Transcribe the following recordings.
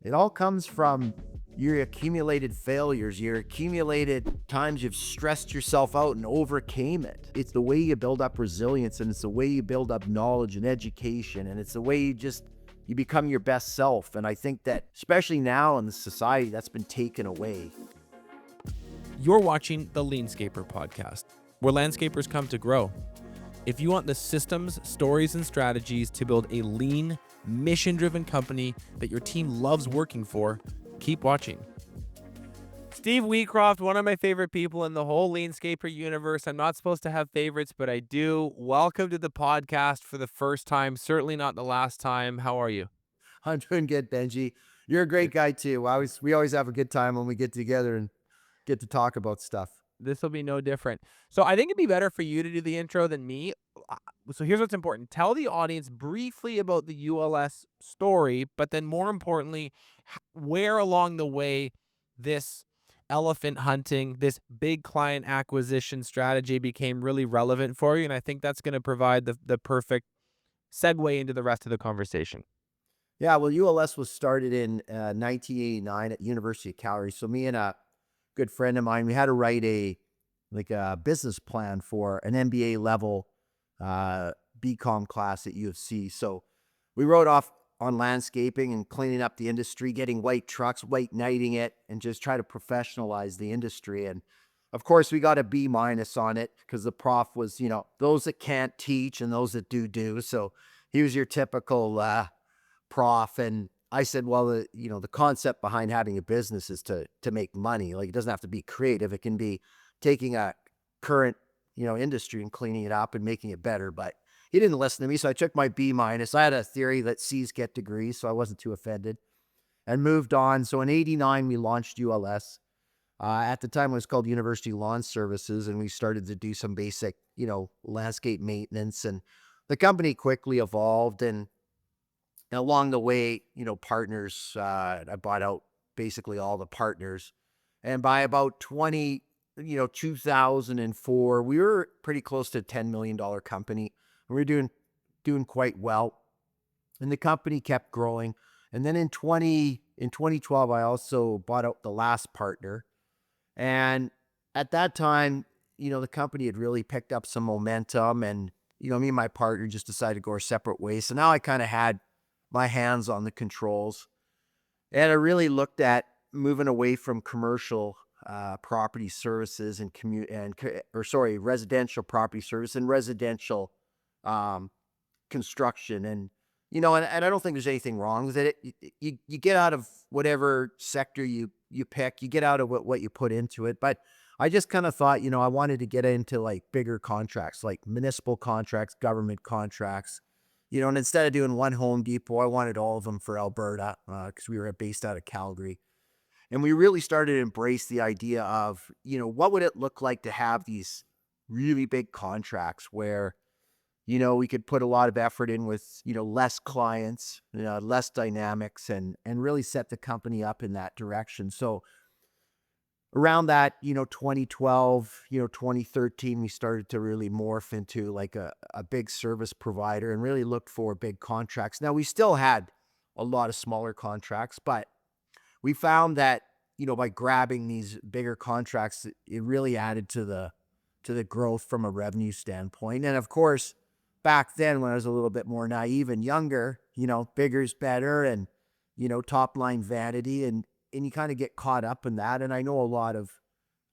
It all comes from your accumulated failures, your accumulated times you've stressed yourself out and overcame it. It's the way you build up resilience, and it's the way you build up knowledge and education, and it's the way you become your best self. And I think that especially now in the society, that's been taken away. You're watching the LeanScaper podcast, where landscapers come to grow. If you want the systems, stories, and strategies to build a lean, mission-driven company that your team loves working for, keep watching. Steve Wheatcroft, one of my favorite people in the whole LeanScaper universe. I'm not supposed to have favorites, but I do. Welcome to the podcast for the first time, certainly not the last time. How are you? I'm doing good, Benji. You're a great guy too. We always have a good time when we get together and get to talk about stuff. This will be no different. So I think it'd be better for you to do the intro than me. So here's what's important. Tell the audience briefly about the ULS story, but then more importantly, where along the way this elephant hunting, this big client acquisition strategy became really relevant for you. And I think that's going to provide the perfect segue into the rest of the conversation. Yeah, well, ULS was started in 1989 at University of Calgary. So me and a good friend of mine, we had to write a business plan for an MBA level BCom class at U of C. So we wrote off on landscaping and cleaning up the industry, getting white trucks, white knighting it, and just try to professionalize the industry. And of course, we got a B- on it because the prof was, those that can't teach and those that do. So he was your typical prof. And I said, well, the concept behind having a business is to make money. Like, it doesn't have to be creative. It can be taking a current, industry and cleaning it up and making it better. But he didn't listen to me. So I took my B-. I had a theory that C's get degrees, so I wasn't too offended and moved on. So in 89, we launched ULS. At the time, it was called University Lawn Services, and we started to do some basic, landscape maintenance. And the company quickly evolved, and along the way, partners, I bought out basically all the partners. And by about 2004, we were pretty close to a $10 million company. We were doing quite well. And the company kept growing. And then in 2012, I also bought out the last partner. And at that time, the company had really picked up some momentum, and, me and my partner just decided to go our separate ways. So now I kind of had my hands on the controls, and I really looked at moving away from commercial property services and residential property service and residential construction. And, and I don't think there's anything wrong with it. You get out of whatever sector you pick, you get out of what you put into it. But I just kind of thought, I wanted to get into like bigger contracts, like municipal contracts, government contracts, and instead of doing one Home Depot, I wanted all of them for Alberta because we were based out of Calgary. And we really started to embrace the idea of, what would it look like to have these really big contracts where, we could put a lot of effort in with, less clients, less dynamics, and really set the company up in that direction. So around that, 2012, 2013, we started to really morph into like a big service provider and really looked for big contracts. Now, we still had a lot of smaller contracts, but we found that, by grabbing these bigger contracts, it really added to the growth from a revenue standpoint. And of course, back then when I was a little bit more naive and younger, bigger's better, and, top line vanity, and you kind of get caught up in that. And I know a lot of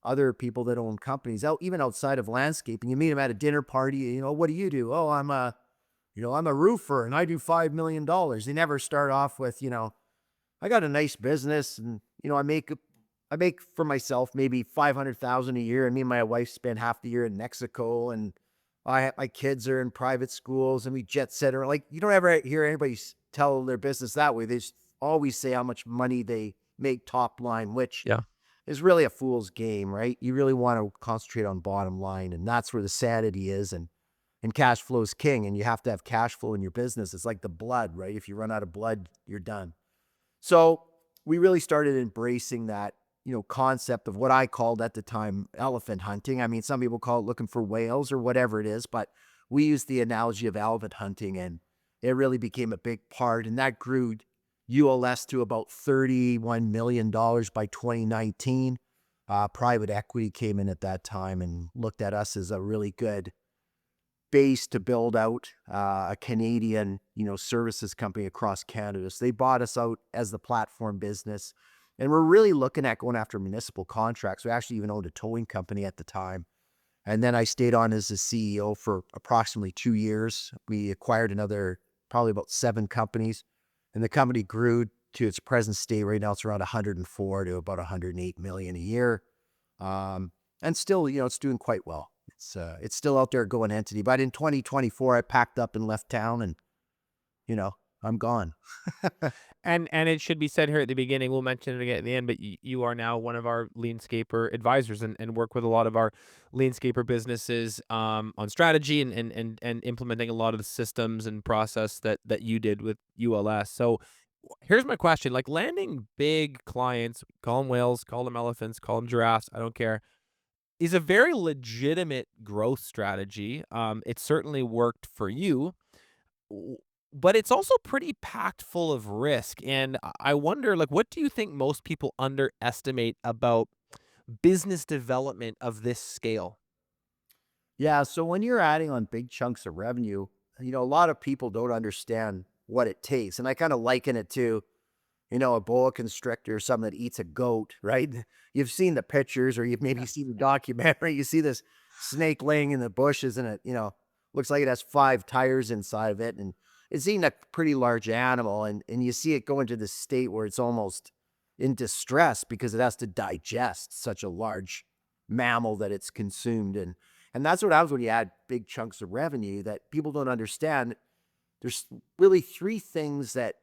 other people that own companies even outside of landscaping. You meet them at a dinner party, what do you do? Oh, I'm a roofer and I do $5 million. They never start off with, I got a nice business, and, I make for myself maybe $500,000 a year. And me and my wife spend half the year in Mexico, and my kids are in private schools, and we jet set. Like, you don't ever hear anybody tell their business that way. They just always say how much money they make top line, which is really a fool's game, right? You really want to concentrate on bottom line, and that's where the sanity is. And cash flow is king, and you have to have cash flow in your business. It's like the blood, right? If you run out of blood, you're done. So we really started embracing that, concept of what I called at the time elephant hunting. I mean, some people call it looking for whales or whatever it is, but we used the analogy of elephant hunting, and it really became a big part. And that grew ULS to about $31 million by 2019. Private equity came in at that time and looked at us as a really good base to build out a Canadian, services company across Canada. So they bought us out as the platform business. And we're really looking at going after municipal contracts. We actually even owned a towing company at the time. And then I stayed on as the CEO for approximately 2 years. We acquired another, probably about 7 companies. And the company grew to its present state. Right now, it's around 104 to about 108 million a year. And still, it's doing quite well. It's still out there going entity. But in 2024, I packed up and left town, and I'm gone. And it should be said here at the beginning, we'll mention it again at the end, but you are now one of our LeanScaper advisors and work with a lot of our LeanScaper businesses on strategy and implementing a lot of the systems and process that you did with ULS. So here's my question: like landing big clients, call them whales, call them elephants, call them giraffes, I don't care, is a very legitimate growth strategy. It certainly worked for you, w- but it's also pretty packed full of risk. And I wonder, like, what do you think most people underestimate about business development of this scale? Yeah. So when you're adding on big chunks of revenue, a lot of people don't understand what it takes. And I kind of liken it to, a boa constrictor or something that eats a goat, right? You've seen the pictures or you've maybe seen the documentary. You see this snake laying in the bushes and it, looks like it has 5 tires inside of it. And it's eating a pretty large animal. And you see it go into this state where it's almost in distress because it has to digest such a large mammal that it's consumed. And that's what happens when you add big chunks of revenue that people don't understand. There's really 3 things that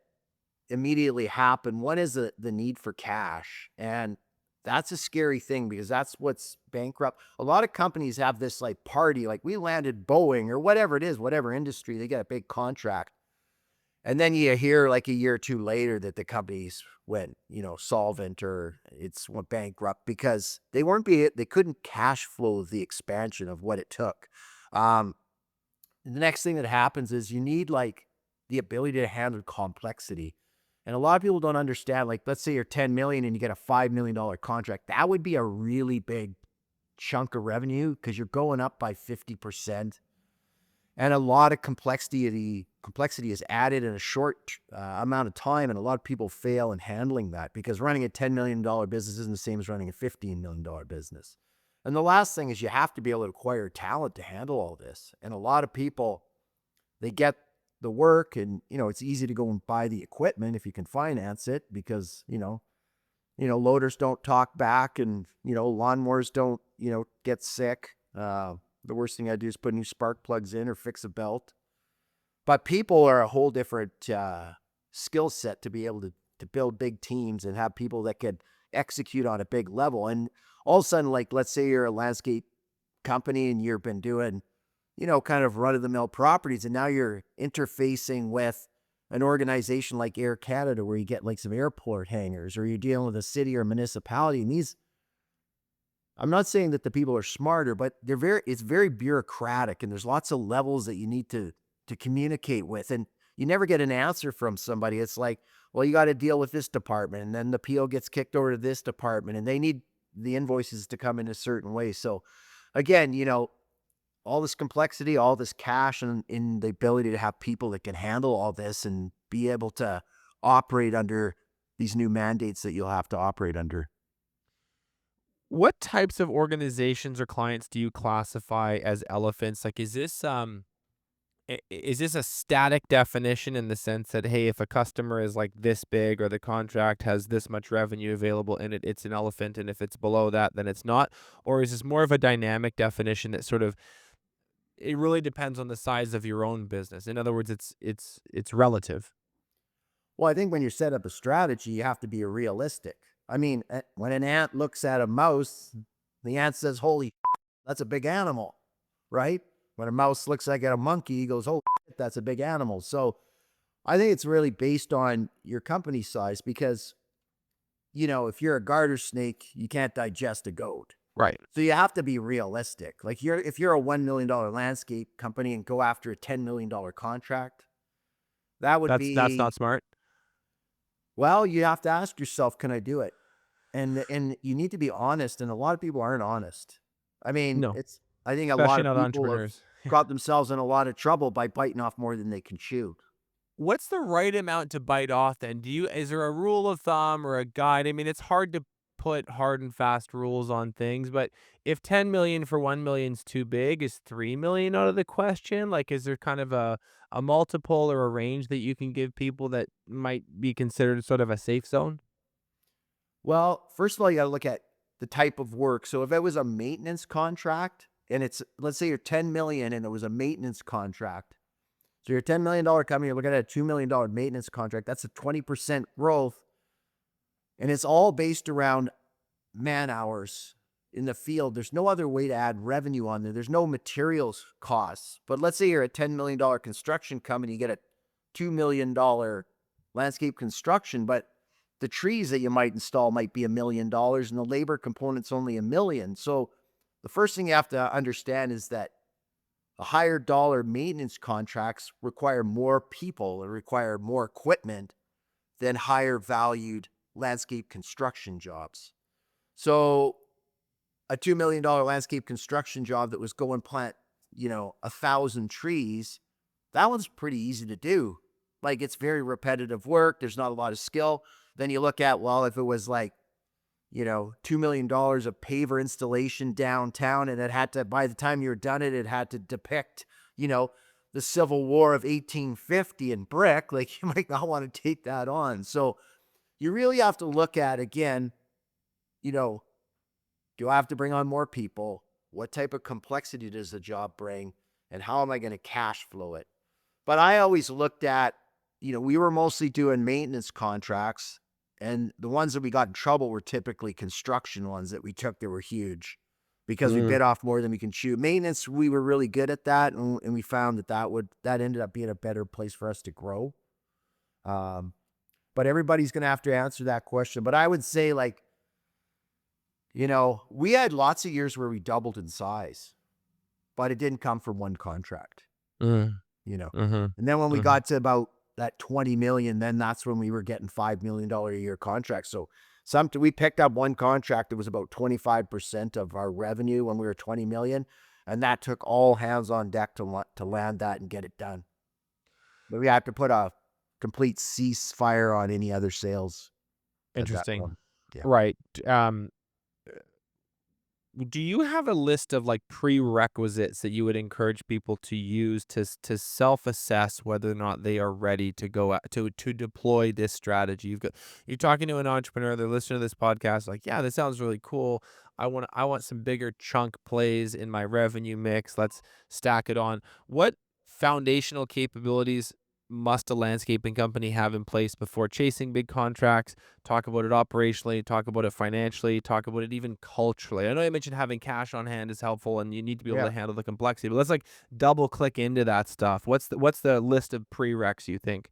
immediately happen. One is the need for cash. And that's a scary thing because that's what's bankrupt. A lot of companies have this like party, like we landed Boeing or whatever it is, whatever industry, they get a big contract. And then you hear like a year or two later that the companies went, solvent or went bankrupt because they couldn't cash flow the expansion of what it took. Um, the next thing that happens is you need like the ability to handle complexity. And a lot of people don't understand, like, let's say you're 10 million and you get a $5 million contract. That would be a really big chunk of revenue because you're going up by 50%. And a lot of complexity is added in a short amount of time. And a lot of people fail in handling that because running a $10 million business isn't the same as running a $15 million business. And the last thing is you have to be able to acquire talent to handle all this. And a lot of people, they get the work and, it's easy to go and buy the equipment if you can finance it because, loaders don't talk back and, lawnmowers don't, get sick. The worst thing I do is put new spark plugs in or fix a belt. But people are a whole different skill set to be able to build big teams and have people that can execute on a big level. And all of a sudden, like, let's say you're a landscape company and you've been doing, kind of run-of-the-mill properties, and now you're interfacing with an organization like Air Canada where you get like some airport hangars, or you're dealing with a city or municipality. And I'm not saying that the people are smarter, but it's very bureaucratic, and there's lots of levels that you need to communicate with, and you never get an answer from somebody. It's like, well, you got to deal with this department, and then the PO gets kicked over to this department, and they need the invoices to come in a certain way. So again, all this complexity, all this cash, and in the ability to have people that can handle all this and be able to operate under these new mandates that you'll have to operate under. What types of organizations or clients do you classify as elephants? Like, is this a static definition in the sense that, hey, if a customer is like this big or the contract has this much revenue available in it, it's an elephant, and if it's below that, then it's not? Or is this more of a dynamic definition that sort of it really depends on the size of your own business? In other words, it's relative. Well, I think when you set up a strategy, you have to be realistic. I mean, when an ant looks at a mouse, the ant says, "Holy, that's a big animal," right? When a mouse looks like at a monkey, he goes, "Holy, that's a big animal." So I think it's really based on your company size because, if you're a garter snake, you can't digest a goat. Right. So you have to be realistic. Like if you're a $1 million landscape company and go after a $10 million contract, that would That's be not smart. Well, you have to ask yourself, can I do it? And you need to be honest, and a lot of people aren't honest. I mean, No, I think a lot especially of not people have entrepreneurs. got themselves in a lot of trouble by biting off more than they can chew. What's the right amount to bite off then? Is there a rule of thumb or a guide? I mean, it's hard to put hard and fast rules on things, but if 10 million for 1 million is too big, is 3 million out of the question? Like, is there kind of a multiple or a range that you can give people that might be considered sort of a safe zone? Well, first of all, you got to look at the type of work. So if it was a maintenance contract and it's, let's say you're 10 million and it was a maintenance contract. So you're a $10 million company, you're looking at a $2 million maintenance contract. That's a 20% growth. And it's all based around man hours in the field. There's no other way to add revenue on there. There's no materials costs. But let's say you're a $10 million construction company, you get a $2 million landscape construction, but the trees that you might install might be $1 million and the labor component's only $1 million. So the first thing you have to understand is that a higher dollar maintenance contracts require more people and require more equipment than higher valued landscape construction jobs. So a $2 million landscape construction job that was go and plant, 1,000 trees, that one's pretty easy to do. Like it's very repetitive work. There's not a lot of skill. Then you look at, well, if it was like, $2 million of paver installation downtown, and it had to, by the time you were done it had to depict, the Civil War of 1850 in brick, like you might not want to take that on. So you really have to look at, again, you know, do I have to bring on more people? What type of complexity does the job bring? And how am I going to cash flow it? But I always looked at, we were mostly doing maintenance contracts. And the ones that we got in trouble were typically construction ones that we took that were huge because we Mm. bit off more than we can chew. Maintenance, we were really good at that. And we found that ended up being a better place for us to grow. But everybody's going to have to answer that question. But I would say, like, we had lots of years where we doubled in size, but it didn't come from one contract, Mm. you know. Mhm. And then when we Mhm. got to about that 20 million, then that's when we were getting $5 million a year contracts. So we picked up one contract that was about 25% of our revenue when we were 20 million. And that took all hands on deck to land that and get it done. But we had to put a complete ceasefire on any other sales at that Interesting. point. Yeah. Right. Do you have a list of like prerequisites that you would encourage people to use to self-assess whether or not they are ready to go to deploy this strategy? You're talking to an entrepreneur, they're listening to this podcast, like, yeah, this sounds really cool. I want some bigger chunk plays in my revenue mix. Let's stack it on. What foundational capabilities must a landscaping company have in place before chasing big contracts? Talk about it operationally, talk about it financially, talk about it even culturally. I know you mentioned having cash on hand is helpful and you need to be able Yeah. to handle the complexity, but let's like double click into that stuff. What's the list of prereqs you think?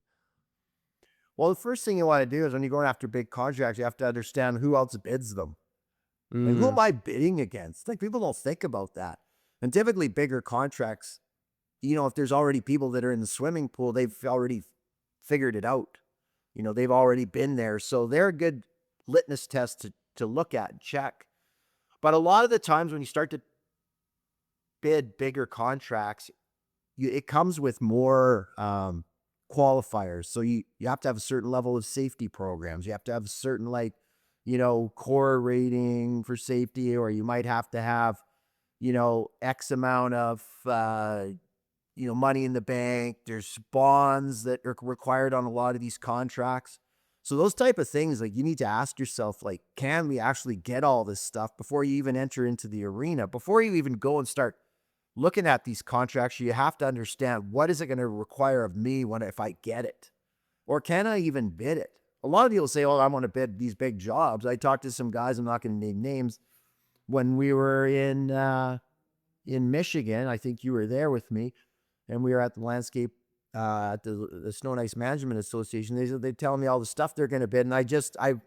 Well, the first thing you want to do is when you're going after big contracts, you have to understand who else bids them. Like, who Mm, am I bidding against? Like, people don't think about that. And typically, bigger contracts, if there's already people that are in the swimming pool, they've already figured it out. They've already been there. So they're a good litmus test to look at and check. But a lot of the times when you start to bid bigger contracts, it comes with more qualifiers. So you have to have a certain level of safety programs. You have to have a certain, like, core rating for safety, or you might have to have, X amount of money in the bank. There's bonds that are required on a lot of these contracts. So those type of things, like, you need to ask yourself, like, can we actually get all this stuff before you even enter into the arena? Before you even go and start looking at these contracts, you have to understand, what is it going to require of me if I get it? Or can I even bid it? A lot of people say, oh, I want to bid these big jobs. I talked to some guys, I'm not going to name names, when we were in Michigan. I think you were there with me, and we were at the landscape at the Snow and Ice Management Association. They telling me all the stuff they're going to bid, and I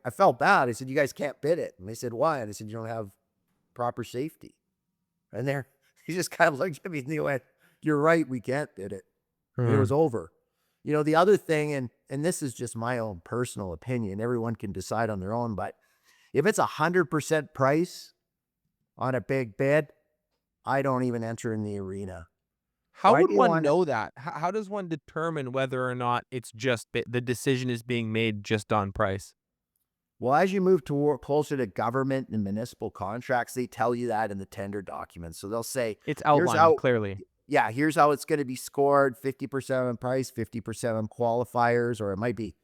felt bad. I said, you guys can't bid it. And they said, why? And I said, you don't have proper safety. And he just kind of looked at me and he went, you're right, we can't bid it. It was mm, over. The other thing, and this is just my own personal opinion, everyone can decide on their own, but if it's 100% price on a big bid, I don't even enter in the arena. How Why would do you one want to? know that? How does one determine whether or not it's just the decision is being made just on price? Well, as you move toward closer to government and municipal contracts, they tell you that in the tender documents. So they'll say, It's here's outlined how, clearly. yeah, here's how it's going to be scored, 50% on price, 50% on qualifiers, or it might be,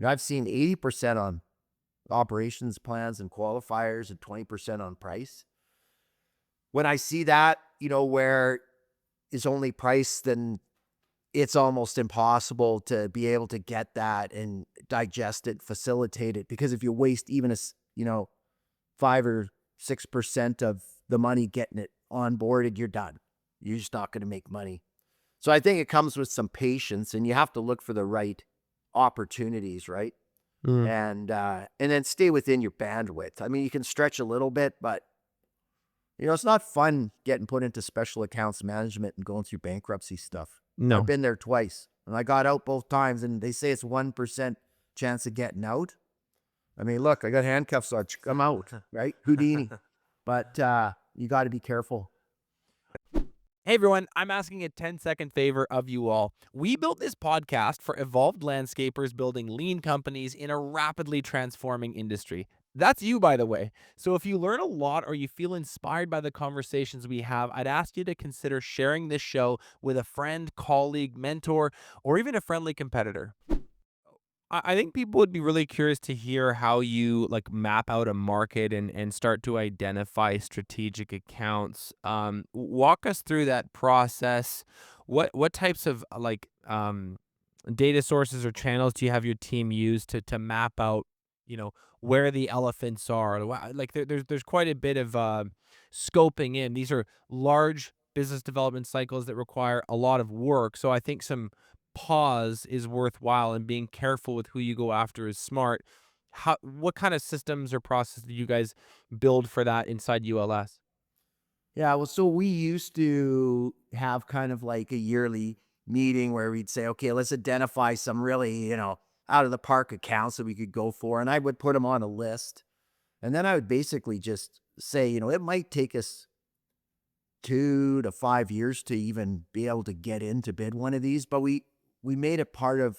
I've seen 80% on operations plans and qualifiers and 20% on price. When I see that, where is only price, then it's almost impossible to be able to get that and digest it, facilitate it. Because if you waste even 5 or 6% of the money getting it onboarded, you're done. You're just not going to make money. So I think it comes with some patience, and you have to look for the right opportunities, right? Mm. And then stay within your bandwidth. I mean, you can stretch a little bit, but it's not fun getting put into special accounts management and going through bankruptcy stuff. I've No. been there twice, and I got out both times, and they say it's 1% chance of getting out. I mean, look, I got handcuffs on. I'm out, right? Houdini. But you got to be careful. Hey everyone, I'm asking a 10-second favor of you all. We built this podcast for evolved landscapers building lean companies in a rapidly transforming industry. That's you, by the way. So if you learn a lot or you feel inspired by the conversations we have, I'd ask you to consider sharing this show with a friend, colleague, mentor, or even a friendly competitor. I think people would be really curious to hear how you like map out a market and start to identify strategic accounts. Walk us through that process. What types of data sources or channels do you have your team use to map out, you know, where the elephants are? Like there's quite a bit of scoping in. These are large business development cycles that require a lot of work. So I think some pause is worthwhile and being careful with who you go after is smart. What kind of systems or process do you guys build for that inside ULS? Yeah, well, so we used to have kind of like a yearly meeting where we'd say, okay, let's identify some really, out of the park accounts that we could go for. And I would put them on a list. And then I would basically just say, it might take us 2 to 5 years to even be able to get in to bid one of these, but we made it part of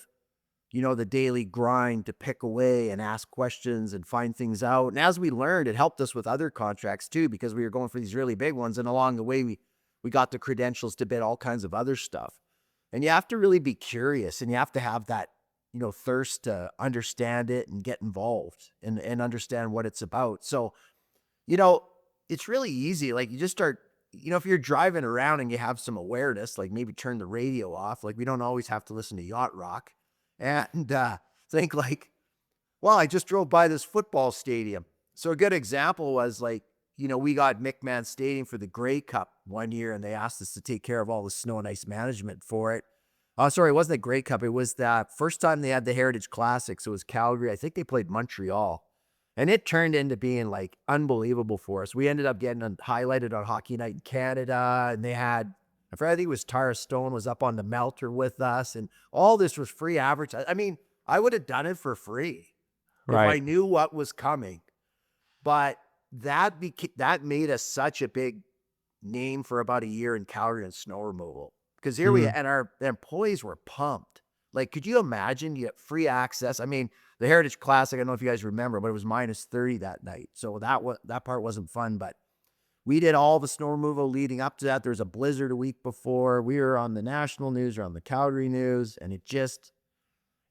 the daily grind to pick away and ask questions and find things out. And as we learned, it helped us with other contracts too, because we were going for these really big ones. And along the way, we got the credentials to bid all kinds of other stuff. And you have to really be curious, and you have to have that, thirst to understand it and get involved and understand what it's about. So, you know, it's really easy. Like you just start, if you're driving around and you have some awareness, like maybe turn the radio off. Like we don't always have to listen to yacht rock, and think like, well, I just drove by this football stadium. So a good example was like, we got McMahon Stadium for the Grey Cup one year, and they asked us to take care of all the snow and ice management for it. Oh, sorry, it wasn't the Grey Cup. It was the first time they had the Heritage Classic. So it was Calgary. I think they played Montreal. And it turned into being like unbelievable for us. We ended up getting highlighted on Hockey Night in Canada, and they had, I think it was Tara Stone was up on the Melter with us, and all this was free advertising. I mean, I would have done it for free if I Right. knew what was coming. But that made us such a big name for about a year in Calgary and snow removal. Because here Mm. and our the employees were pumped. Like, could you imagine you get free access? I mean, the Heritage Classic, I don't know if you guys remember, but it was -30 that night. So that part wasn't fun, but we did all the snow removal leading up to that. There was a blizzard a week before. We were on the national news or on the Calgary news, and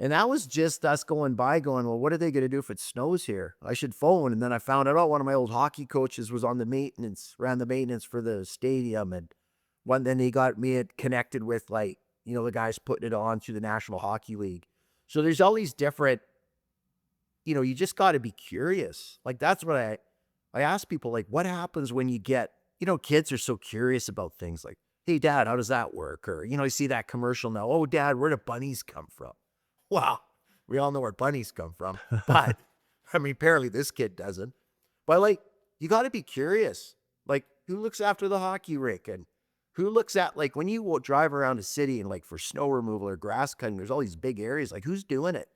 that was just us going by going, well, what are they going to do if it snows here? I should phone. And then I found out, oh, one of my old hockey coaches was on ran the maintenance for the stadium. And then he got me connected with the guys putting it on through the National Hockey League. So there's all these different, you just got to be curious. Like that's what I ask people, like, what happens when you get, kids are so curious about things like, hey, Dad, how does that work? Or, you see that commercial now, oh, Dad, where do bunnies come from? Well, we all know where bunnies come from, but I mean, apparently this kid doesn't. But like, you got to be curious. Like, who looks after the hockey rink? And Who looks at, like, when you drive around a city and, like, for snow removal or grass cutting, there's all these big areas, like, who's doing it?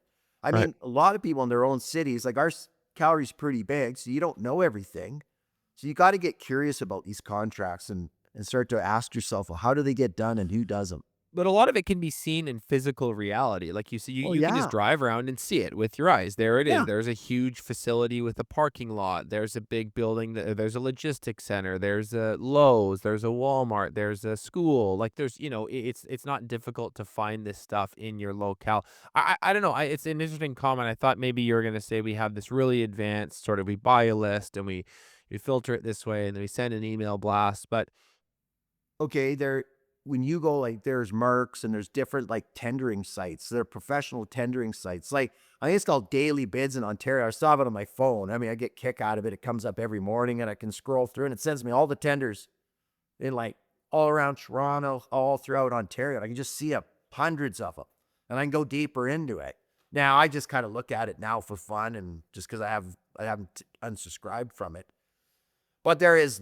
I Right. mean, a lot of people in their own cities, like, our Calgary's pretty big, so you don't know everything. So you gotta get curious about these contracts and start to ask yourself, "Well, how do they get done and who does them?" But a lot of it can be seen in physical reality. Like you see, Oh, you can just yeah. drive around and see it with your eyes. There it is. Yeah. There's a huge facility with a parking lot. There's a big building. There's a logistics center. There's a Lowe's. There's a Walmart. There's a school. Like there's, it's not difficult to find this stuff in your locale. I don't know. It's an interesting comment. I thought maybe you were gonna say we have this really advanced sort of we buy a list and we filter it this way and then we send an email blast. But Okay, there when you go, like, there's Mercs and there's different, like, tendering sites. They're professional tendering sites. Like, I think it's called Daily Bids in Ontario. I still have it on my phone. I mean, I get kick out of it. It comes up every morning and I can scroll through and it sends me all the tenders in, like, all around Toronto, all throughout Ontario. And I can just see hundreds of them and I can go deeper into it. Now, I just kind of look at it now for fun and just because I haven't unsubscribed from it. But there's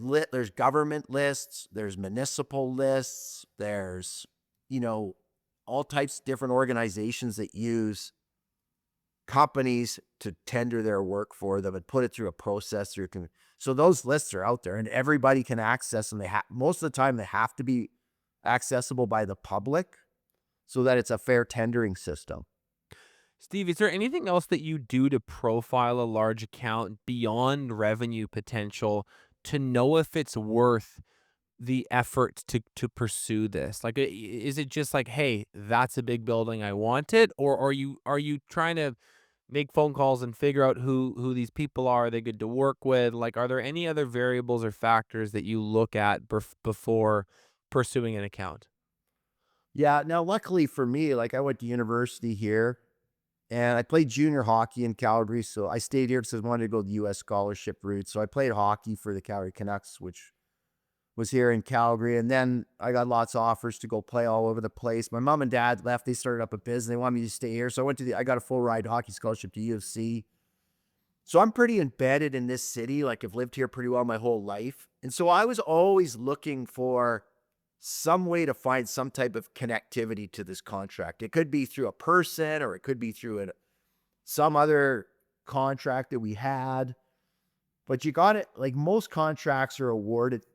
government lists, there's municipal lists, there's, you know, all types of different organizations that use companies to tender their work for them and put it through a process through so those lists are out there and everybody can access them. Most of the time they have to be accessible by the public so that it's a fair tendering system. Steve, is there anything else that you do to profile a large account beyond revenue potential to know if it's worth the effort to pursue this? Like, is it just like, hey, that's a big building, I want it, or are you trying to make phone calls and figure out who these people are? Are they good to work with? Like, are there any other variables or factors that you look at before pursuing an account? Yeah, now luckily for me, like I went to university here and I played junior hockey in Calgary, so I stayed here because I wanted to go the US scholarship route. So I played hockey for the Calgary Canucks, which was here in Calgary. And then I got lots of offers to go play all over the place. My mom and dad left. They started up a business. They wanted me to stay here. So I got a full ride hockey scholarship to U of C. So I'm pretty embedded in this city. Like I've lived here pretty well my whole life. And so I was always looking for some way to find some type of connectivity to this contract. It could be through a person or it could be through some other contract that we had. But you got it. Like most contracts are awarded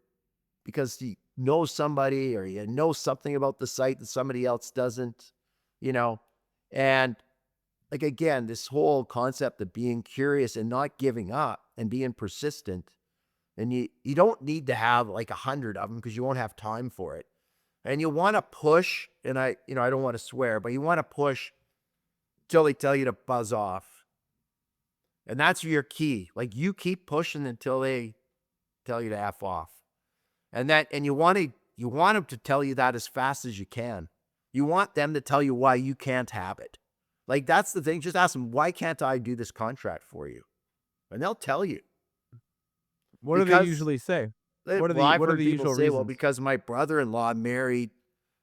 because you know somebody or you know something about the site that somebody else doesn't, you know. And like again, this whole concept of being curious and not giving up and being persistent. And you don't need to have like 100 of them because you won't have time for it. And you want to push, and I don't want to swear, but you want to push till they tell you to buzz off. And that's your key. Like you keep pushing until they tell you to F off. And you want them to tell you that as fast as you can. You want them to tell you why you can't have it. Like that's the thing. Just ask them, why can't I do this contract for you? And they'll tell you. What do they Because usually say? well, I've What are heard the people usual say, well, reasons? because my brother-in-law married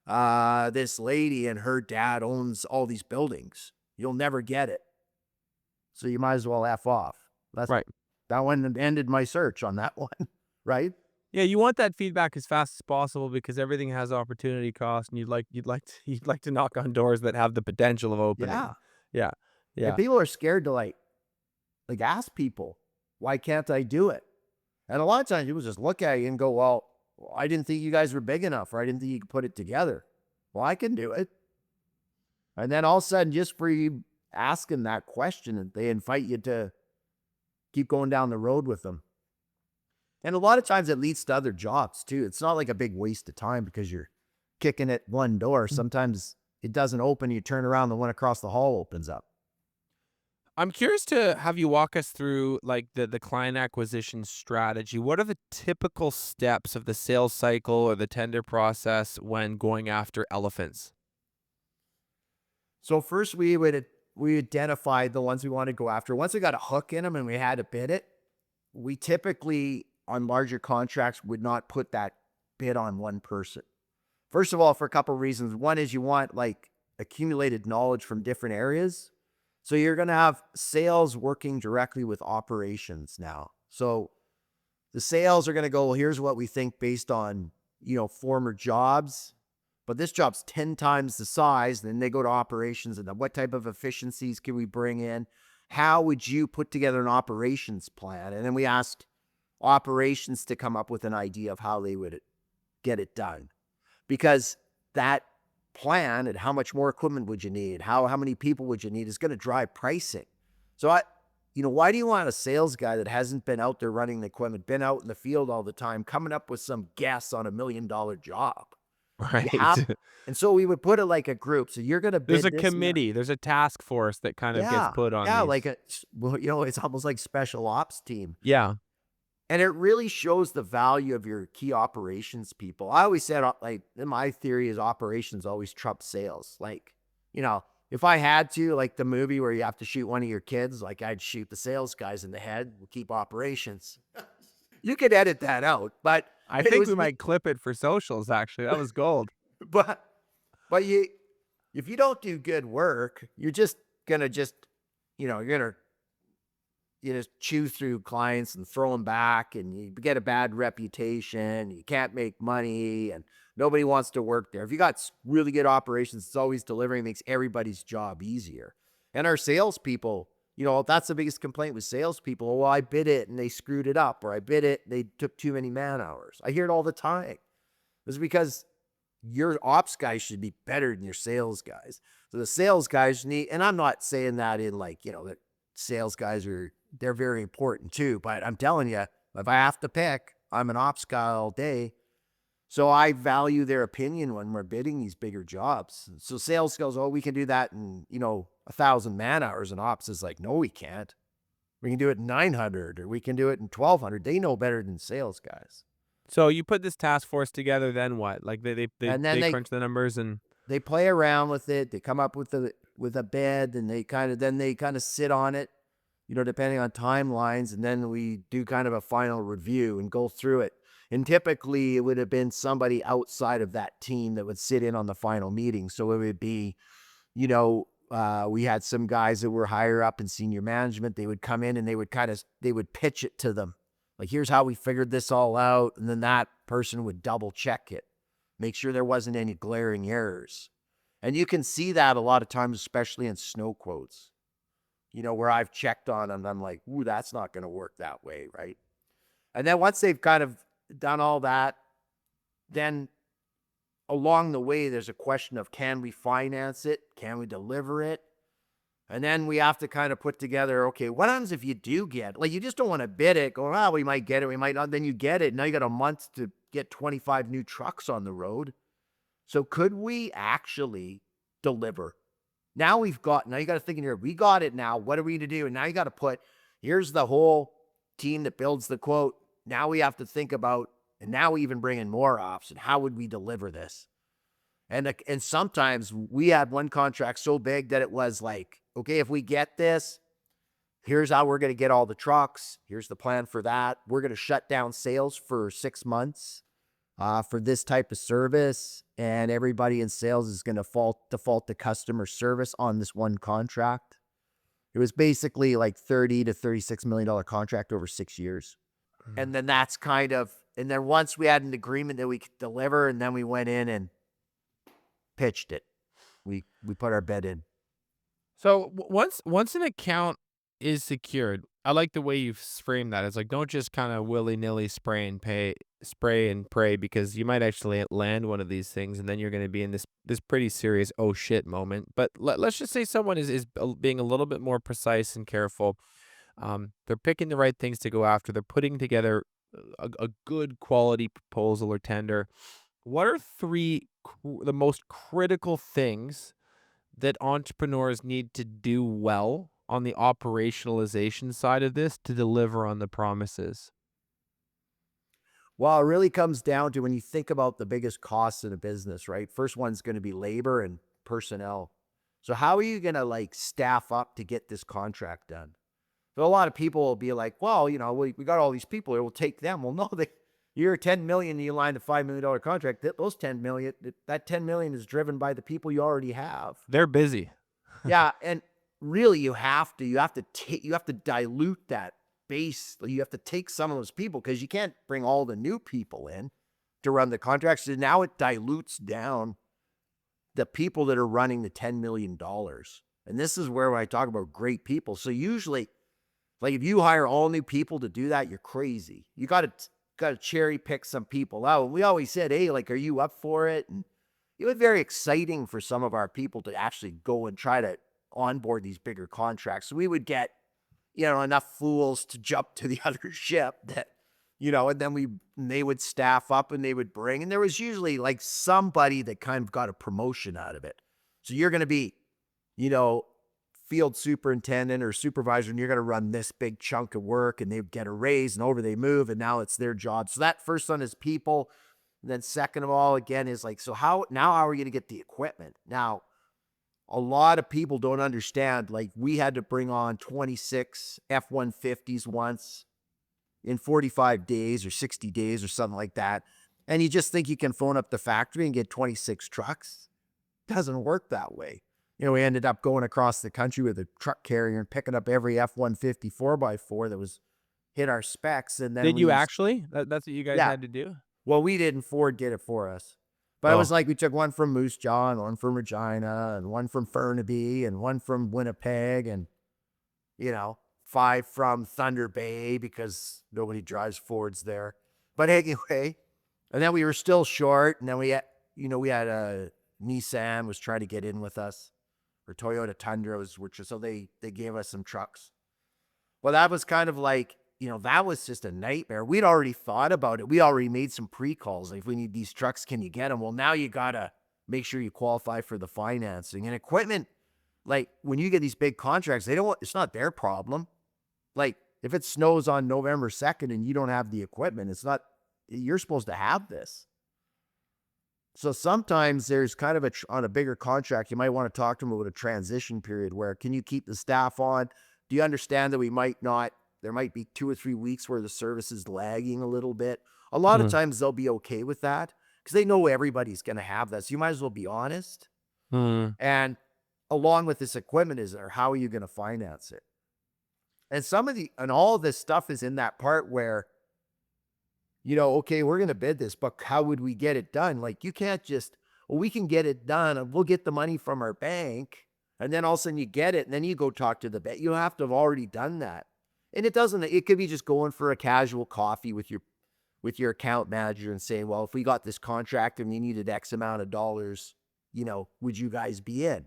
this lady and her dad owns all these buildings. You'll never get it. So you might as well F off. Right. That one ended my search on that one, right? Yeah, you want that feedback as fast as possible because everything has opportunity cost, and you'd like to knock on doors that have the potential of opening. Yeah. Yeah, And yeah. people are scared to like ask people, why can't I do it? And a lot of times people just look at you and go, well, I didn't think you guys were big enough, or I didn't think you could put it together. Well, I can do it. And then all of a sudden, just for you asking that question, they invite you to keep going down the road with them. And a lot of times it leads to other jobs too. It's not like a big waste of time because you're kicking at one door. Sometimes it doesn't open. You turn around, the one across the hall opens up. I'm curious to have you walk us through like the client acquisition strategy. What are the typical steps of the sales cycle or the tender process when going after elephants? So first we identified the ones we want to go after. Once we got a hook in them and we had to bid it, we typically on larger contracts would not put that bid on one person. First of all, for a couple of reasons. One is you want like accumulated knowledge from different areas. So you're going to have sales working directly with operations now. So the sales are going to go, well, here's what we think based on former jobs, but this job's 10 times the size. Then they go to operations, and then what type of efficiencies can we bring in? How would you put together an operations plan? And then we asked operations to come up with an idea of how they would get it done, because that plan and how much more equipment would you need, how many people would you need is going to drive pricing. So why do you want a sales guy that hasn't been out there running the equipment, been out in the field all the time, coming up with some guess on $1 million job? You Right. have, and so we would put it like a group. So you're going to There's bid a this amount. committee, there's a task force that kind of gets Yeah, put on yeah, these. it's almost like special ops team. Yeah. And it really shows the value of your key operations people. I always said, like, my theory is operations always trump sales. Like, if I had to, like the movie where you have to shoot one of your kids, like I'd shoot the sales guys in the head, we'll keep operations. You could edit that out, but I it think was, we might clip it for socials, actually. That was gold. but, if you don't do good work, you're just gonna you're gonna chew through clients and throw them back, and you get a bad reputation. You can't make money, and nobody wants to work there. If you got really good operations, it's always delivering, makes everybody's job easier. And our salespeople, that's the biggest complaint with salespeople. Well, I bid it and they screwed it up, or I bid it, they took too many man hours. I hear it all the time. It's because your ops guys should be better than your sales guys. So the sales guys need, and I'm not saying that in like, that sales guys they're very important too, but I'm telling you, if I have to pick, I'm an ops guy all day. So I value their opinion when we're bidding these bigger jobs. So sales goes, oh, we can do that in, 1,000 man hours. And ops is like, no, we can't. We can do it in 900, or we can do it in 1,200. They know better than sales guys. So you put this task force together, then what? Like And then they crunch the numbers and they play around with it. They come up with a bid, and they kind of sit on it, depending on timelines. And then we do kind of a final review and go through it. And typically it would have been somebody outside of that team that would sit in on the final meeting. So it would be, we had some guys that were higher up in senior management. They would come in and they would pitch it to them. Like, here's how we figured this all out. And then that person would double check it, make sure there wasn't any glaring errors. And you can see that a lot of times, especially in snow quotes, where I've checked on them. I'm like, ooh, that's not going to work that way, right? And then once they've kind of done all that, then along the way, there's a question of, can we finance it? Can we deliver it? And then we have to kind of put together, okay, what happens if you do get it? Like, you just don't want to bid it, go, we might get it, we might not. Then you get it. Now you got a month to get 25 new trucks on the road. So could we actually deliver? Now you got to think in here, we got it now. What are we to do? And now you got to put, here's the whole team that builds the quote. Now we have to think about, and now we even bring in more ops, and how would we deliver this? And sometimes we had one contract so big that it was like, okay, if we get this, here's how we're going to get all the trucks. Here's the plan for that. We're going to shut down sales for 6 months for this type of service. And everybody in sales is going to default to customer service on this one contract. It was basically like $30 to $36 million contract over 6 years. And then and then once we had an agreement that we could deliver, and then we went in and pitched it. We put our bid in. So once an account is secured, I like the way you've framed that. It's like, don't just kind of willy-nilly spray and pray, because you might actually land one of these things, and then you're going to be in this pretty serious oh shit moment. But let's just say someone is being a little bit more precise and careful. They're picking the right things to go after. They're putting together a good quality proposal or tender. What are the most critical things that entrepreneurs need to do well on the operationalization side of this to deliver on the promises? Well, it really comes down to, when you think about the biggest costs in a business, right? First one's going to be labor and personnel. So how are you going to staff up to get this contract done? So a lot of people will be like, well, we got all these people here, we'll take them. Well, no, you're 10 million, you lined a $5 million contract. Those 10 million, that 10 million is driven by the people you already have. They're busy. Yeah. And really you have to dilute that base. You have to take some of those people, because you can't bring all the new people in to run the contracts. And now it dilutes down the people that are running the $10 million. And this is where I talk about great people. So usually, like if you hire all new people to do that, you're crazy. You got to cherry pick some people out. And we always said, hey, like, are you up for it? And it was very exciting for some of our people to actually go and try to onboard these bigger contracts. So we would get, enough fools to jump to the other ship that, and then they would staff up and they would bring, and there was usually like somebody that kind of got a promotion out of it. So you're going to be, field superintendent or supervisor, and you're going to run this big chunk of work, and they get a raise and over they move, and now it's their job. So that first one is people. And then second of all, again, is like, so how are we going to get the equipment? Now, a lot of people don't understand, like we had to bring on 26 F-150s once in 45 days or 60 days or something like that. And you just think you can phone up the factory and get 26 trucks. Doesn't work that way. We ended up going across the country with a truck carrier and picking up every F-150 4x4 that was hit our specs. And then Did you actually? That's what you guys yeah. had to do? Well, we didn't. Ford did it for us. But it was like we took one from Moose Jaw and one from Regina and one from Burnaby and one from Winnipeg and, 5 from Thunder Bay because nobody drives Fords there. But anyway, and then we were still short. And then we had Nissan was trying to get in with us, or Toyota Tundra so they gave us some trucks. Well, that was kind of like, that was just a nightmare. We'd already thought about it. We already made some pre-calls. Like, if we need these trucks, can you get them? Well, now you got to make sure you qualify for the financing. And equipment, like when you get these big contracts, it's not their problem. Like if it snows on November 2nd and you don't have the equipment, you're supposed to have this. So sometimes there's kind of on a bigger contract, you might want to talk to them about a transition period where, can you keep the staff on? Do you understand that there might be 2 or 3 weeks where the service is lagging a little bit? A lot of times they'll be okay with that because they know everybody's going to have that. So you might as well be honest. And along with this equipment how are you going to finance it? And all this stuff is in that part where, okay, we're going to bid this, but how would we get it done? Like, you can't just, well, we can get it done and we'll get the money from our bank. And then all of a sudden you get it and then you go talk to the bank. You have to have already done that. And it could be just going for a casual coffee with your account manager and saying, well, if we got this contract and we needed X amount of dollars, would you guys be in?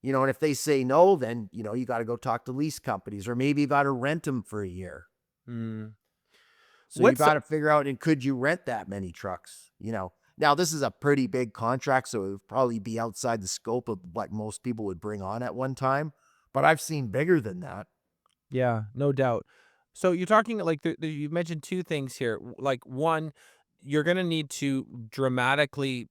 And if they say no, then, you got to go talk to lease companies, or maybe you got to rent them for a year. So you got to figure out, and could you rent that many trucks? Now this is a pretty big contract, so it would probably be outside the scope of what most people would bring on at one time. But I've seen bigger than that. Yeah, no doubt. So you're talking like you've mentioned 2 things here. Like one, you're going to need to dramatically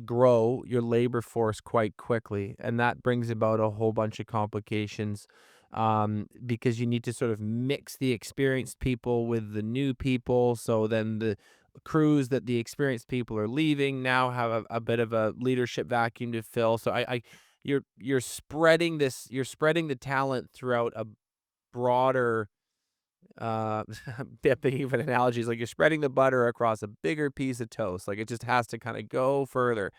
grow your labor force quite quickly, and that brings about a whole bunch of complications, because you need to sort of mix the experienced people with the new people. So then the crews that the experienced people are leaving now have a bit of a leadership vacuum to fill. So you're spreading the talent throughout a broader, thinking of an analogy is like you're spreading the butter across a bigger piece of toast. Like, it just has to kind of go further.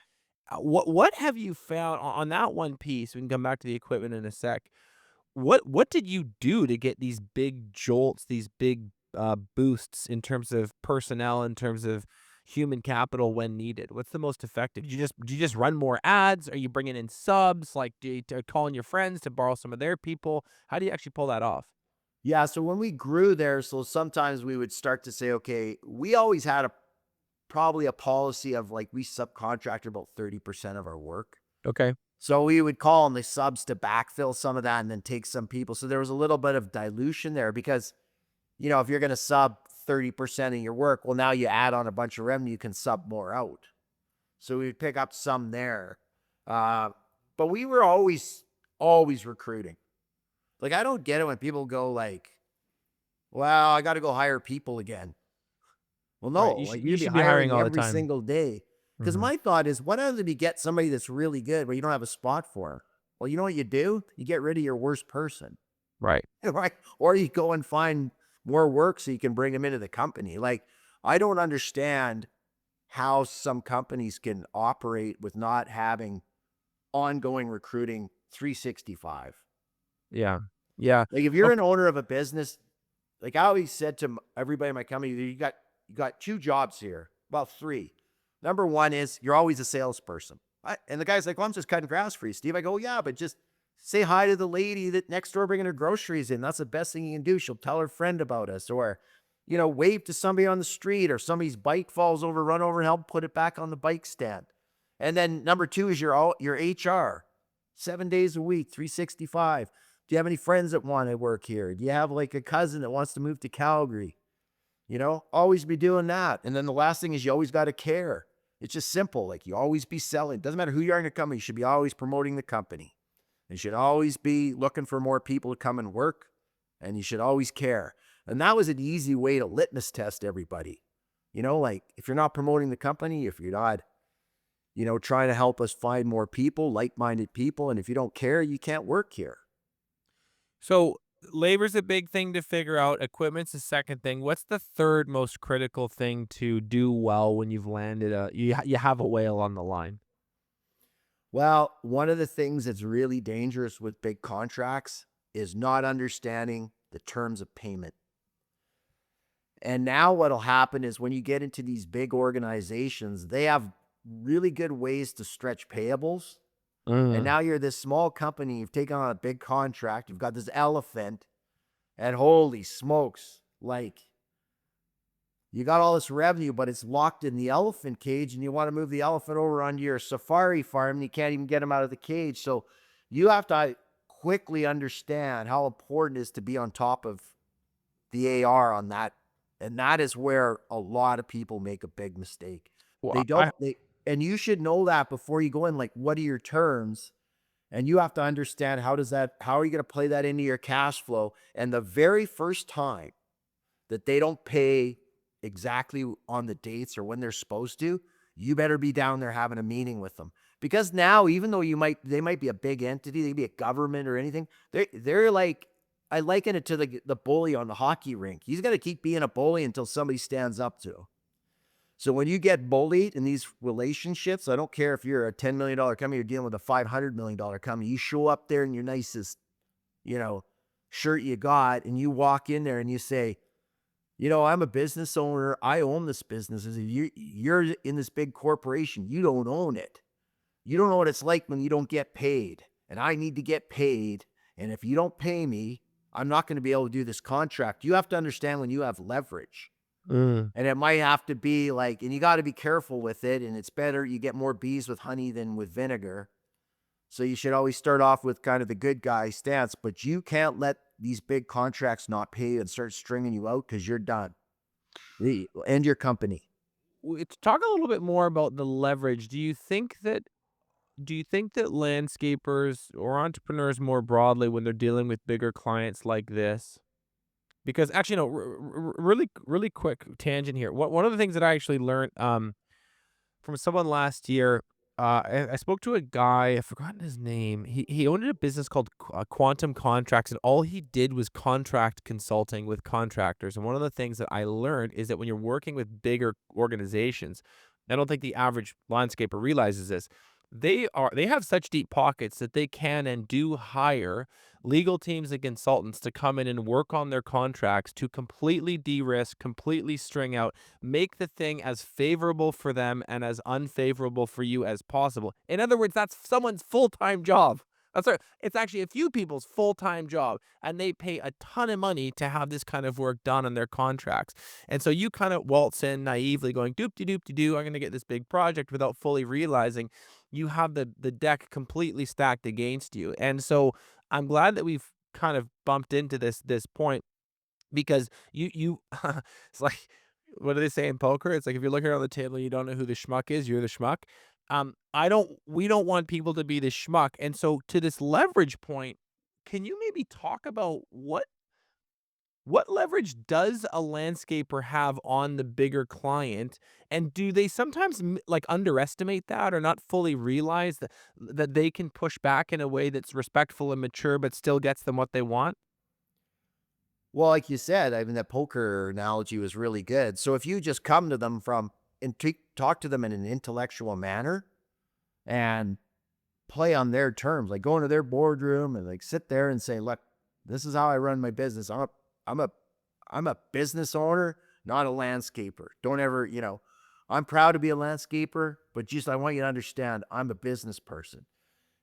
What have you found on that one piece? We can come back to the equipment in a sec. What did you do to get these big jolts, these big boosts in terms of personnel, in terms of human capital when needed? What's the most effective? Do you just run more ads? Are you bringing in subs? Like, do you calling your friends to borrow some of their people? How do you actually pull that off? Yeah, so when we grew there, so sometimes we would start to say, okay, we always had probably a policy of like, we subcontracted about 30% of our work. Okay. So we would call on the subs to backfill some of that and then take some people. So there was a little bit of dilution there because, if you're going to sub 30% of your work, well, now you add on a bunch of revenue, you can sub more out. So we would pick up some there. But we were always recruiting. Like, I don't get it when people go like, well, I got to go hire people again. Well, no, Right. you should be hiring all the every time. single day. Because my thought is, what happens if you get somebody that's really good, but you don't have a spot for them? Well, you know what you do? You get rid of your worst person. Right. Right. Or you go and find more work so you can bring them into the company. Like, I don't understand how some companies can operate with not having ongoing recruiting 365. Yeah. Yeah. Like if you're an Okay. owner of a business, like I always said to everybody in my company, you got two jobs here, about three. Number one is you're always a salesperson. And the guy's like, "Well, I'm just cutting grass for you, Steve." I go, "Yeah, but just say hi to the lady that next door bringing her groceries in. That's the best thing you can do. She'll tell her friend about us, or wave to somebody on the street, or somebody's bike falls over, run over and help put it back on the bike stand." And then number two is your HR, 7 days a week, 365. Do you have any friends that want to work here? Do you have like a cousin that wants to move to Calgary? Always be doing that. And then the last thing is you always got to care. It's just simple. Like you always be selling. Doesn't matter who you are in a company. You should be always promoting the company. You should always be looking for more people to come and work. And you should always care. And that was an easy way to litmus test everybody. Like if you're not promoting the company, if you're not, trying to help us find more people, like-minded people, and if you don't care, you can't work here. So labor's a big thing to figure out. Equipment's the second thing. What's the third most critical thing to do well when you've landed you have a whale on the line? Well, one of the things that's really dangerous with big contracts is not understanding the terms of payment. And now what'll happen is when you get into these big organizations, they have really good ways to stretch payables. And Mm. now you're this small company, you've taken on a big contract, you've got this elephant, and holy smokes, like you got all this revenue, but it's locked in the elephant cage, and you want to move the elephant over onto your safari farm, and you can't even get him out of the cage. So you have to quickly understand how important it is to be on top of the AR on that. And that is where a lot of people make a big mistake. Well, They don't, they, and you should know that before you go in, like, what are your terms? And you have to understand how are you going to play that into your cash flow? And the very first time that they don't pay exactly on the dates or when they're supposed to, you better be down there having a meeting with them. Because now, even though they might be a big entity, they be a government or anything, they're like, I liken it to the bully on the hockey rink. He's gonna keep being a bully until somebody stands up to him. So when you get bullied in these relationships, I don't care if you're a $10 million company, you're dealing with a $500 million company. You show up there in your nicest, you know, shirt you got, and you walk in there and you say, I'm a business owner. I own this business. You're in this big corporation. You don't own it. You don't know what it's like when you don't get paid. And I need to get paid. And if you don't pay me, I'm not going to be able to do this contract. You have to understand when you have leverage. mm. And it might have to be like, and you got to be careful with it. And it's better, you get more bees with honey than with vinegar. So you should always start off with kind of the good guy stance, but you can't let these big contracts not pay you and start stringing you out because you're done. And your company. Talk a little bit more about the leverage. Do you think that landscapers or entrepreneurs more broadly, when they're dealing with bigger clients like this, because actually, no, really, really quick tangent here. One of the things that I actually learned from someone last year. I spoke to a guy. I've forgotten his name. He owned a business called Quantum Contracts, and all he did was contract consulting with contractors. And one of the things that I learned is that when you're working with bigger organizations, I don't think the average landscaper realizes this. They have such deep pockets that they can and do hire legal teams and consultants to come in and work on their contracts to completely de-risk, completely string out, make the thing as favorable for them and as unfavorable for you as possible. In other words, that's someone's full-time job. That's right. It's actually a few people's full-time job, and they pay a ton of money to have this kind of work done on their contracts. And so you kind of waltz in naively going, doop-de-doop-de-doo, I'm going to get this big project, without fully realizing you have the deck completely stacked against you. And so I'm glad that we've kind of bumped into this point, because you it's like, what do they say in poker? It's like if you're looking around the table and you don't know who the schmuck is, you're the schmuck. We don't want people to be the schmuck. And so to this leverage point, can you maybe talk about what leverage does a landscaper have on the bigger client? And do they sometimes like underestimate that, or not fully realize that they can push back in a way that's respectful and mature but still gets them what they want? Well, like you said, I mean, that poker analogy was really good. So if you just come to them and talk to them in an intellectual manner and play on their terms, like go into their boardroom and like sit there and say, look, this is how I run my business. I'm a, I'm a business owner, not a landscaper. Don't ever, I'm proud to be a landscaper, but just, I want you to understand I'm a business person.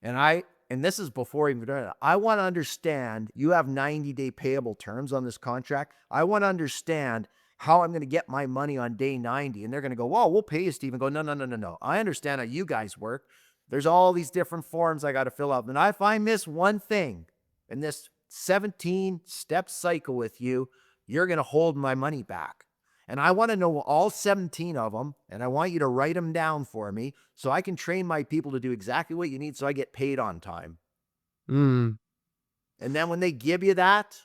And this is before even doing it. I want to understand you have 90-day payable terms on this contract. I want to understand how I'm going to get my money on day 90. And they're going to go, well, we'll pay you, Steve. And go, no, no, no, no, no. I understand how you guys work. There's all these different forms I got to fill out. And if I miss one thing in this 17-step cycle with you, you're going to hold my money back. And I want to know all 17 of them, and I want you to write them down for me so I can train my people to do exactly what you need so I get paid on time. Mm. And then when they give you that,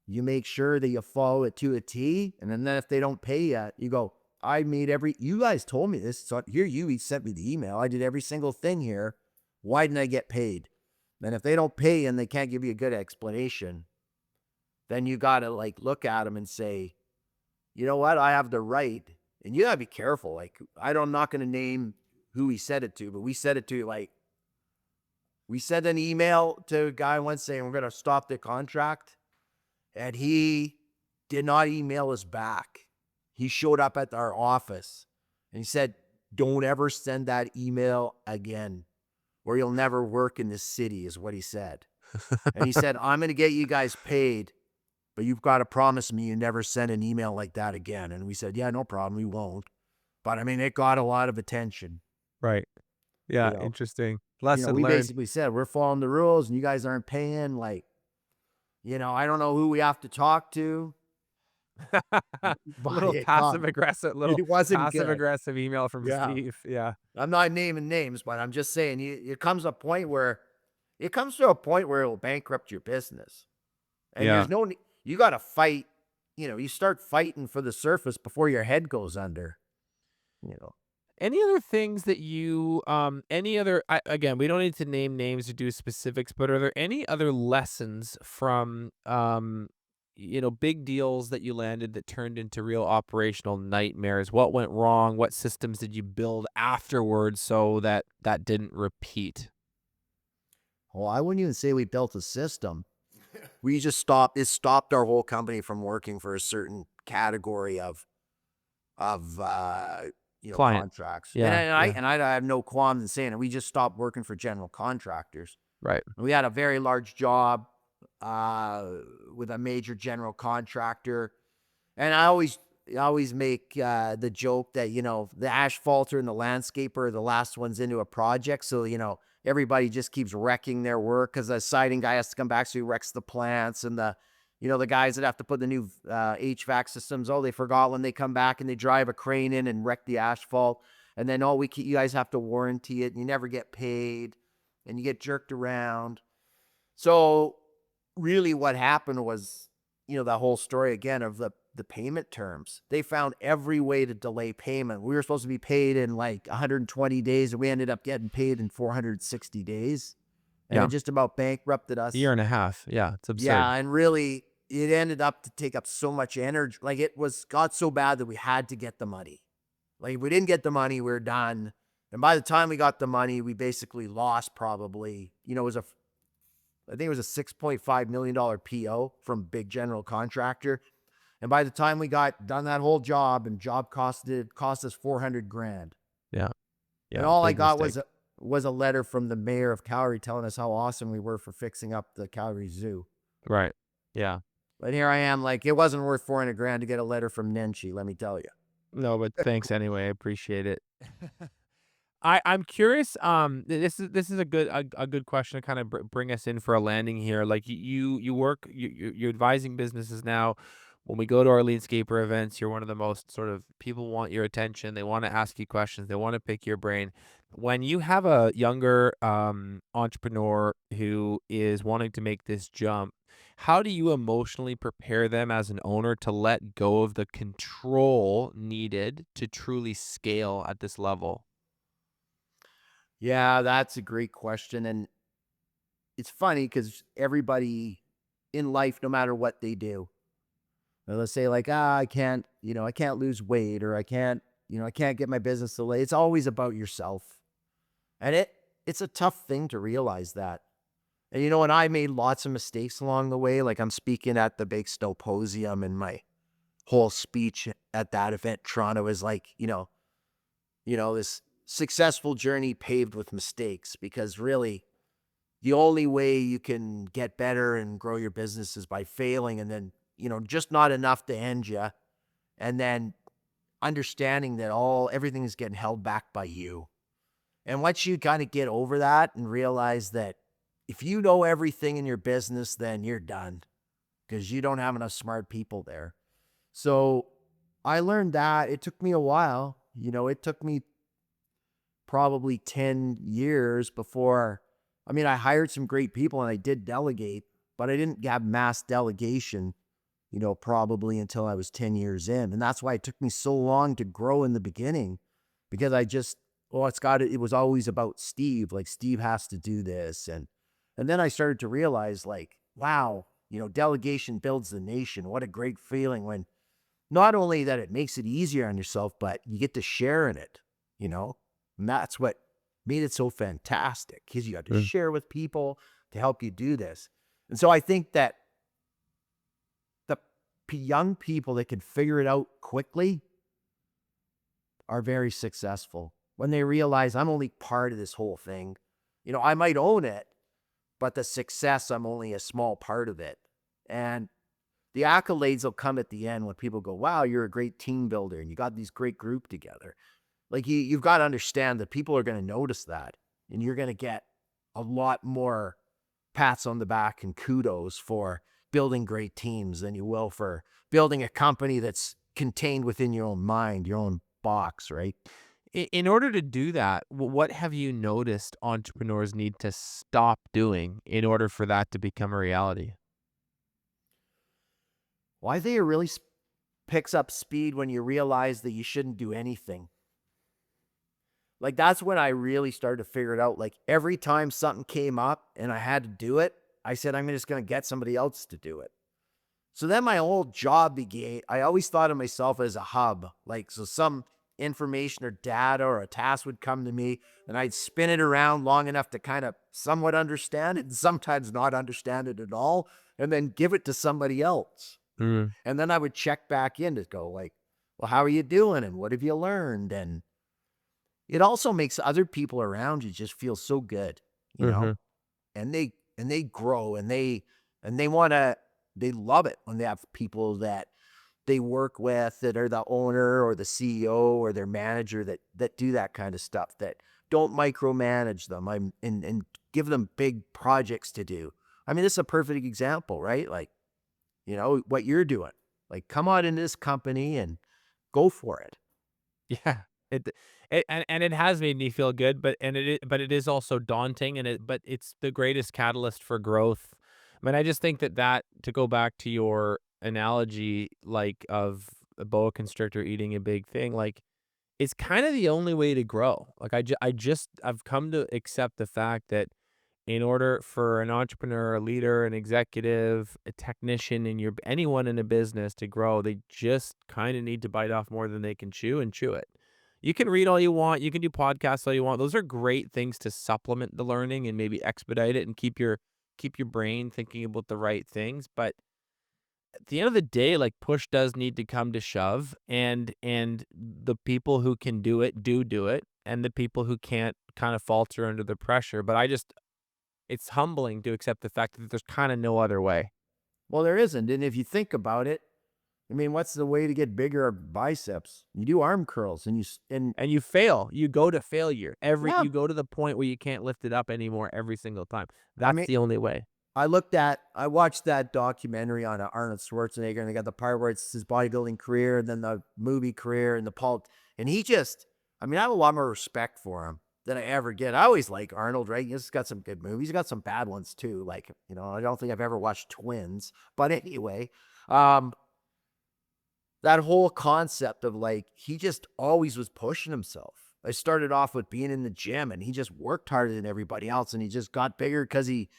you make sure that you follow it to a T. And then if they don't pay you, you go, you guys told me this. So here he sent me the email. I did every single thing here. Why didn't I get paid? Then if they don't pay you and they can't give you a good explanation, then you got to like look at them and say, you know what? I have the right, and you gotta be careful. Like, I'm not gonna name who we said it to, but we said it to, like, we sent an email to a guy once saying we're gonna stop the contract, and he did not email us back. He showed up at our office and he said, don't ever send that email again, or you'll never work in this city, is what he said. And he said, I'm gonna get you guys paid, but you've got to promise me you never send an email like that again. And we said, yeah, no problem. We won't. But I mean, it got a lot of attention. Right. You Yeah. know, Interesting. Lesson we learned. basically said, we're following the rules and you guys aren't paying. Like, I don't know who we have to talk to, but Little passive aggressive, little it wasn't passive good. aggressive email from Yeah. Steve. Yeah. I'm not naming names, but I'm just saying it comes to a point where it'll bankrupt your business. And Yeah. there's you got to fight, you start fighting for the surface before your head goes under, you know. Any other things that any other, again, we don't need to name names or do specifics, but are there any other lessons from, big deals that you landed that turned into real operational nightmares? What went wrong? What systems did you build afterwards so that that didn't repeat? Well, I wouldn't even say we built a system. We just it stopped our whole company from working for a certain category of Client. contracts. And Yeah. Yeah. I have no qualms in saying it. We just stopped working for general contractors. Right. We had a very large job with a major general contractor, and I always make the joke that the asphalter and the landscaper are the last ones into a project, so everybody just keeps wrecking their work because the siding guy has to come back, so he wrecks the plants, and the guys that have to put the new HVAC systems, they forgot when they come back and they drive a crane in and wreck the asphalt, and then you guys have to warranty it, and you never get paid, and you get jerked around. So really what happened was, that whole story again of the payment terms. They found every way to delay payment. We were supposed to be paid in like 120 days, and we ended up getting paid in 460 days. And Yeah. it just about bankrupted Year us. and a half. Yeah. It's absurd. Yeah, and really it ended up to take up so much energy. Like it got so bad that we had to get the money. Like if we didn't get the money, we are done. And by the time we got the money, we basically lost probably, I think it was a $6.5 million PO from big general contractor. And by the time we got done that whole job, and job cost us 400 grand. Yeah. And Yeah. all I Big got mistake. was a letter from the mayor of Calgary telling us how awesome we were for fixing up the Calgary Zoo. Right. Yeah. But here I am, like, it wasn't worth 400 grand to get a letter from Nenshi, let me tell you. No, but thanks anyway. I appreciate it. I'm curious. This is a good question to kind of bring us in for a landing here. Like you work you're advising businesses now. When we go to our LeanScaper events, you're one of the most sort of people want your attention. They want to ask you questions. They want to pick your brain. When you have a younger entrepreneur who is wanting to make this jump, how do you emotionally prepare them as an owner to let go of the control needed to truly scale at this level? Yeah, that's a great question. And it's funny because everybody in life no matter what they do. Or let's say like, I can't, I can't lose weight, or I can't get my business to lay. It's always about yourself. And it's a tough thing to realize that. And and I made lots of mistakes along the way. Like I'm speaking at the Big Snowposium, and my whole speech at that event, Toronto, is like, this successful journey paved with mistakes, because really the only way you can get better and grow your business is by failing, and then, just not enough to end you. And then understanding that everything is getting held back by you. And once you kind of get over that and realize that if you know everything in your business, then you're done, because you don't have enough smart people there. So I learned that. It took me a while. It took me probably 10 years before. I hired some great people and I did delegate, but I didn't have mass delegation, probably until I was 10 years in. And that's why it took me so long to grow in the beginning, because it was always about Steve. Like, Steve has to do this. And then I started to realize, like, wow, delegation builds the nation. What a great feeling when not only that it makes it easier on yourself, but you get to share in it, you know? And that's what made it so fantastic, because you got to Mm. share with people to help you do this. And so I think that the young people that can figure it out quickly are very successful when they realize, I'm only part of this whole thing. I might own it, but the success, I'm only a small part of it. And the accolades will come at the end when people go, wow, you're a great team builder and you got these great group together. Like, you've got to understand that people are going to notice that, and you're going to get a lot more pats on the back and kudos for building great teams than you will for building a company that's contained within your own mind, your own box, right? In order to do that, what have you noticed entrepreneurs need to stop doing in order for that to become a reality? Well, I think it really picks up speed when you realize that you shouldn't do anything. Like, that's when I really started to figure it out. Like, every time something came up and I had to do it, I said, I'm just going to get somebody else to do it. So then my whole job began. I always thought of myself as a hub. Like, so some information or data or a task would come to me, and I'd spin it around long enough to kind of somewhat understand it, and sometimes not understand it at all, and then give it to somebody else. Mm. And then I would check back in to go like, well, how are you doing? And what have you learned? And it also makes other people around you just feel so good, you know, Mhm. and they grow, and they want to, they love it when they have people that they work with that are the owner or the CEO or their manager that do that kind of stuff, that don't micromanage them. And give them big projects to do. This is a perfect example, right? Like, what you're doing. Like, come on into this company and go for it. Yeah. It and it has made me feel good, but it is also daunting, but it's the greatest catalyst for growth. I mean, I just think that to go back to your analogy, like, of a boa constrictor eating a big thing, like, it's kind of the only way to grow. Like, I've come to accept the fact that in order for an entrepreneur, a leader, an executive, a technician, anyone in a business to grow, they just kind of need to bite off more than they can chew and chew it. You can read all you want, you can do podcasts all you want. Those are great things to supplement the learning and maybe expedite it and keep your brain thinking about the right things. But at the end of the day, like, push does need to come to shove, and the people who can do it do it, and the people who can't kind of falter under the pressure. But it's humbling to accept the fact that there's kinda no other way. Well, there isn't. And if you think about it, what's the way to get bigger biceps? You do arm curls, and And you fail. You go to failure. yeah, You go to the point where you can't lift it up anymore every single time. I That's mean, the only way. I watched that documentary on Arnold Schwarzenegger, and they got the part where it's his bodybuilding career, and then the movie career, and and he just, I have a lot more respect for him than I ever get. I always like Arnold, right? He's got some good movies. He's got some bad ones too. Like, I don't think I've ever watched Twins, but anyway, um, that whole concept of, like, he just always was pushing himself. I started off with being in the gym, and he just worked harder than everybody else, and he just got bigger because he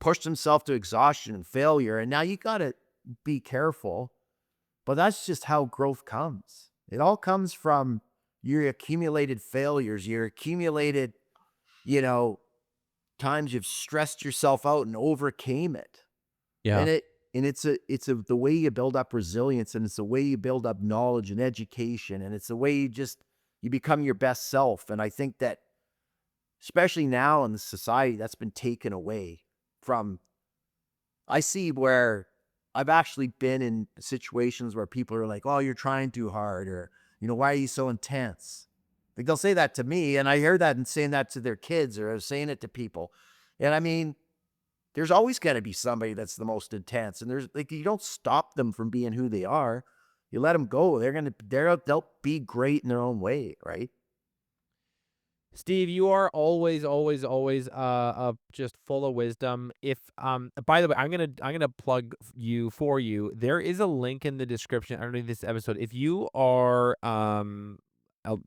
pushed himself to exhaustion and failure. And now you got to be careful. But that's just how growth comes. It all comes from your accumulated failures, your accumulated, you know, times you've stressed yourself out and overcame it. Yeah. And it's the way you build up resilience, and it's the way you build up knowledge and education, and it's the way you become your best self. And I think that especially now in the society, that's been taken away from. I see where I've actually been in situations where people are like, "Oh, you're trying too hard," or, "Why are you so intense?" Like, they'll say that to me, and I hear that and saying that to their kids, or saying it to people. And I mean, there's always got to be somebody that's the most intense, and there's like, you don't stop them from being who they are. You let them go. They'll be great in their own way, right? Steve, you are always, always, always, just full of wisdom. If by the way, I'm gonna plug you for you. There is a link in the description underneath this episode. If you are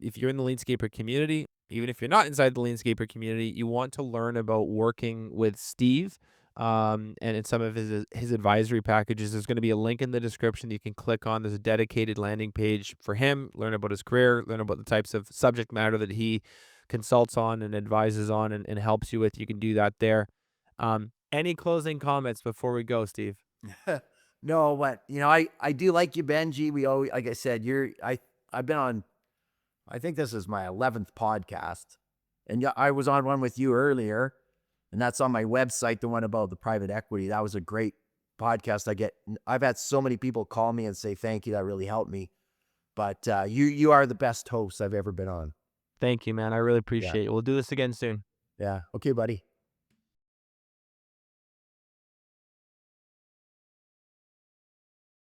if you're in the LeanScaper community, even if you're not inside the LeanScaper community, you want to learn about working with Steve, and in some of his advisory packages, there's going to be a link in the description that you can click on. There's a dedicated landing page for him. Learn about his career, learn about the types of subject matter that he consults on and advises on and helps you with. You can do that there. Any closing comments before we go, Steve? No, but I do like you, Benji. We always, like I said, I've been on. I think this is my 11th podcast, and yeah, I was on one with you earlier, and that's on my website. The one about the private equity. That was a great podcast. I've had so many people call me and say thank you. That really helped me. But you are the best host I've ever been on. Thank you, man. I really Yeah, appreciate it. We'll do this again soon. yeah. Okay, buddy.